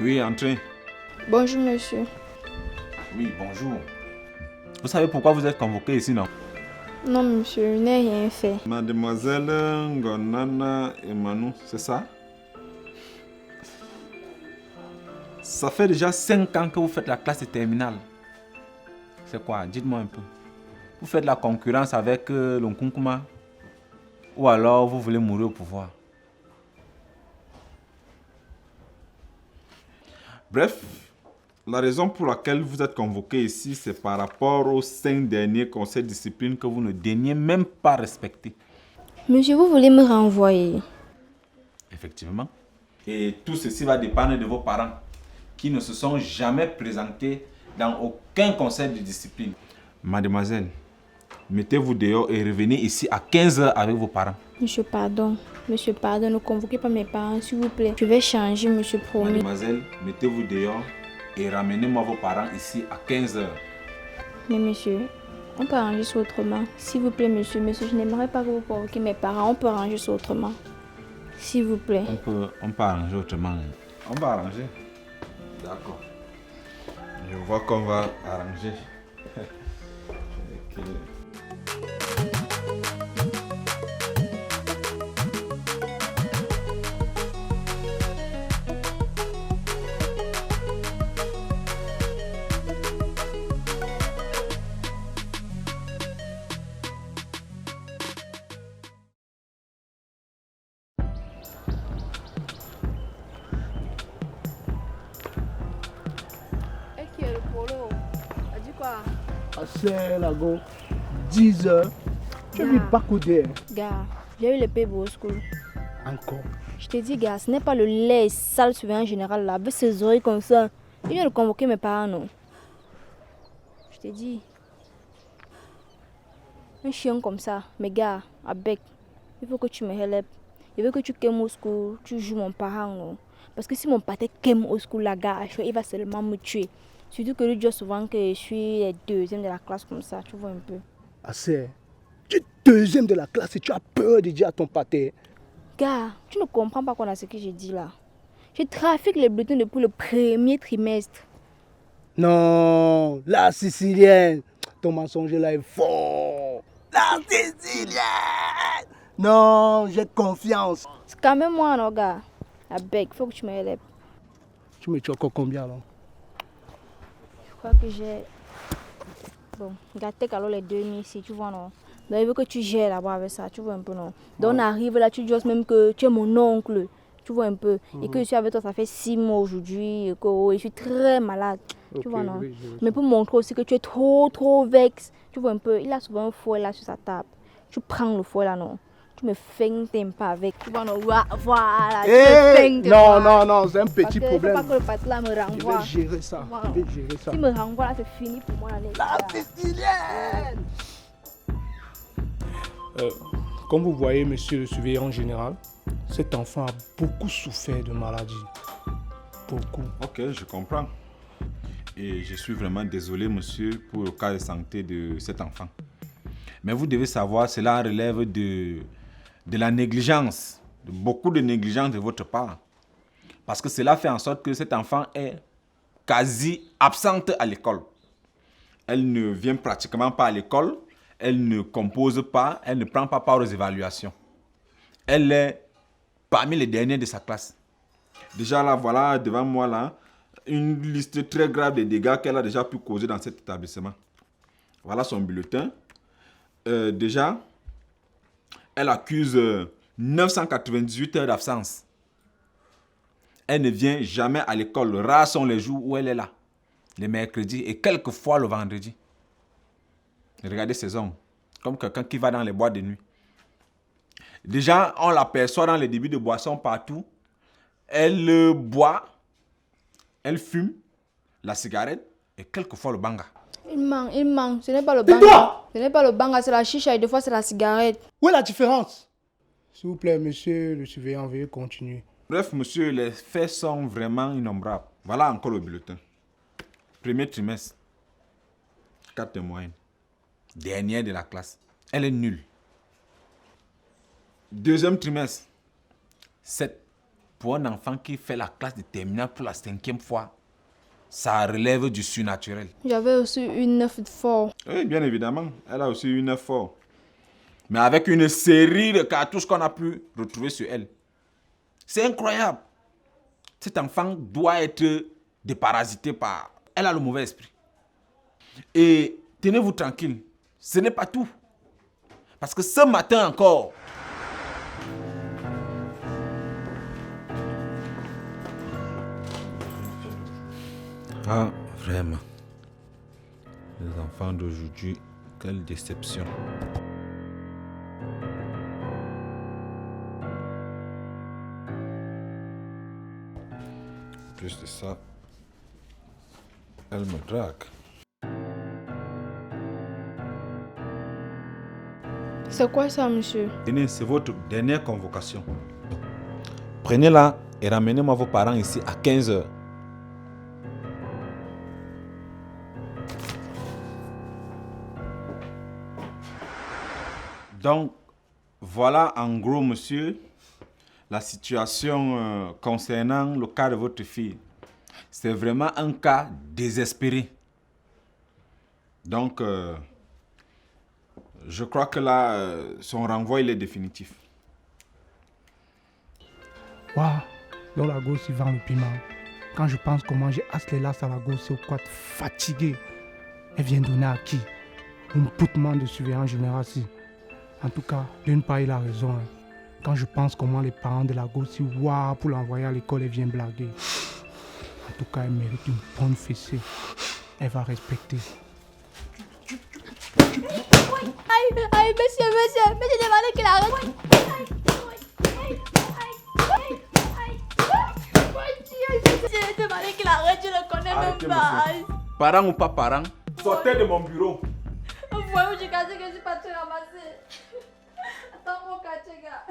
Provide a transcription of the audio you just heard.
Oui, entrez. Bonjour, monsieur. Oui, bonjour. Vous savez pourquoi vous êtes convoqué ici, non? Non, monsieur, je n'ai rien fait. Mademoiselle Ngonana Emmanou, c'est ça? Ça fait déjà 5 ans que vous faites la classe de terminale. C'est quoi? Dites-moi un peu. Vous faites la concurrence avec l'Onkunkuma ou alors vous voulez mourir au pouvoir? Bref, la raison pour laquelle vous êtes convoqué ici, c'est par rapport aux 5 derniers conseils de discipline que vous ne daignez même pas respecter. Monsieur, vous voulez me renvoyer? Effectivement. Et tout ceci va dépendre de vos parents qui ne se sont jamais présentés dans aucun conseil de discipline. Mademoiselle, mettez-vous dehors et revenez ici à 15 h avec vos parents. Monsieur, pardon. Monsieur, pardon, ne convoquez pas mes parents, s'il vous plaît. Je vais changer, monsieur, promis. Mademoiselle, mettez-vous dehors et ramenez-moi vos parents ici à 15 h. Mais monsieur, on peut arranger ça autrement. S'il vous plaît, monsieur, je n'aimerais pas que vous convoquiez mes parents. On peut arranger ça autrement. S'il vous plaît. On peut arranger autrement. On va arranger. D'accord. Je vois qu'on va arranger. Ok. Et qui est le polo? A dit quoi? C'est la go. 10 heures. Tu as mis pas coudé. Gars, j'ai eu le paper au school. Encore. Je te dis, gars, ce n'est pas le lait sale surveillant général là, avec ses oreilles comme ça. Il vient de convoquer mes parents, non? Je te dis. Un chien comme ça, mes gars, avec, il faut que tu me help. Il veut que tu quaimes au school, tu joues mon parent, non? Parce que si mon père quaime au school, la gars, il va seulement me tuer. Surtout que lui dit souvent que je suis la deuxième de la classe comme ça, tu vois un peu. Assez. Tu es deuxième de la classe et tu as peur de dire à ton pâté. Gars, tu ne comprends pas quoi ce que j'ai dit là. Je trafique les bulletins depuis le premier trimestre. Non, la Sicilienne. Ton mensonge là est fort. La Sicilienne. Non, j'ai confiance. C'est quand même moi, non, gars. Avec, il faut que tu me help. Tu me tues encore combien là? Je crois que j'ai... Bon, gâté alors les 2000 ici, tu vois, non. Donc il veut que tu gères là-bas avec ça, tu vois un peu, non. Donc on arrive là, tu dis même que tu es mon oncle, tu vois un peu. Et que je suis avec toi, ça fait 6 mois aujourd'hui, et que je suis très malade, tu vois, non. Oui, Mais pour montrer aussi que tu es trop vexe, tu vois un peu. Il a souvent un fouet là sur sa table. Tu prends le fouet là, non. Tu me feintes un peu avec, tu vois, non. Voilà, tu me feintes. Non, c'est un petit Parce que problème. il faut pas que le patron là me Je renvoie. vais gérer ça. Voilà. Je vais gérer ça. S'il me renvoie là, c'est fini pour moi. Allez, La Sicilienne. Comme vous voyez, monsieur le surveillant général, cet enfant a beaucoup souffert de maladie. Beaucoup. Ok, je comprends. Et je suis vraiment désolé, monsieur, pour le cas de santé de cet enfant. Mais vous devez savoir, cela relève de la négligence, de beaucoup de négligence de votre part. Parce que cela fait en sorte que cet enfant est quasi absente à l'école. Elle ne vient pratiquement pas à l'école, elle ne compose pas, elle ne prend pas part aux évaluations. Elle est parmi les derniers de sa classe. Déjà là, voilà devant moi là, une liste très grave des dégâts qu'elle a déjà pu causer dans cet établissement. Voilà son bulletin. Déjà, elle accuse 998 heures d'absence. Elle ne vient jamais à l'école. Rares sont les jours où elle est là. Les mercredis et quelquefois le vendredi. Regardez ces hommes. Comme quelqu'un qui va dans les boîtes de nuit. Déjà, on l'aperçoit dans les débits de boissons partout. Elle boit, elle fume la cigarette et quelquefois le banga. Il manque. Ce n'est pas le Et banga. toi? Ce n'est pas le banga, c'est la chicha et des fois c'est la cigarette. Où est la différence? S'il vous plaît, monsieur le surveillant, veuillez continuer. Bref, monsieur, les faits sont vraiment innombrables. Voilà encore le bulletin. Premier trimestre, 4 de moyenne. Dernière de la classe. Elle est nulle. Deuxième trimestre, 7. pour un enfant qui fait la classe de terminale pour la 5e fois, ça relève du surnaturel. J'avais aussi une 9 fort. Oui, bien évidemment. Elle a aussi une 9 fort. Mais avec une série de cartouches qu'on a pu retrouver sur elle. C'est incroyable. Cet enfant doit être déparasité par... Elle a le mauvais esprit. Et tenez-vous tranquille, ce n'est pas tout. Parce que ce matin encore, ah, vraiment. Les enfants d'aujourd'hui, quelle déception. En plus de ça, elle me drague. C'est quoi ça, monsieur? Tenez, c'est votre dernière convocation. Prenez-la et ramenez-moi vos parents ici à 15h. Donc, voilà en gros, monsieur, la situation concernant le cas de votre fille. C'est vraiment un cas désespéré. Donc, je crois que là, son renvoi, il est définitif. Waouh, donc la gosse, il vend le piment. Quand je pense comment j'ai asselé à la gosse au quad fatiguée, elle vient donner à qui? Un poutement de surveillant général si. En tout cas, d'une part, il a raison. Hein. Quand je pense comment les parents de la gosse, waouh, pour l'envoyer à l'école, elle vient blaguer. En tout cas, elle mérite une bonne fessée. Elle va respecter. Aïe, monsieur, demandez qu'il arrête. Monsieur, demandez qu'il arrête, je ne connais Arrêtez, même pas. monsieur. Parents ou pas parents, sortez de mon bureau. Vous voyez où j'ai cassé que je suis pas tout ramassé. Attends, mon quartier, gars.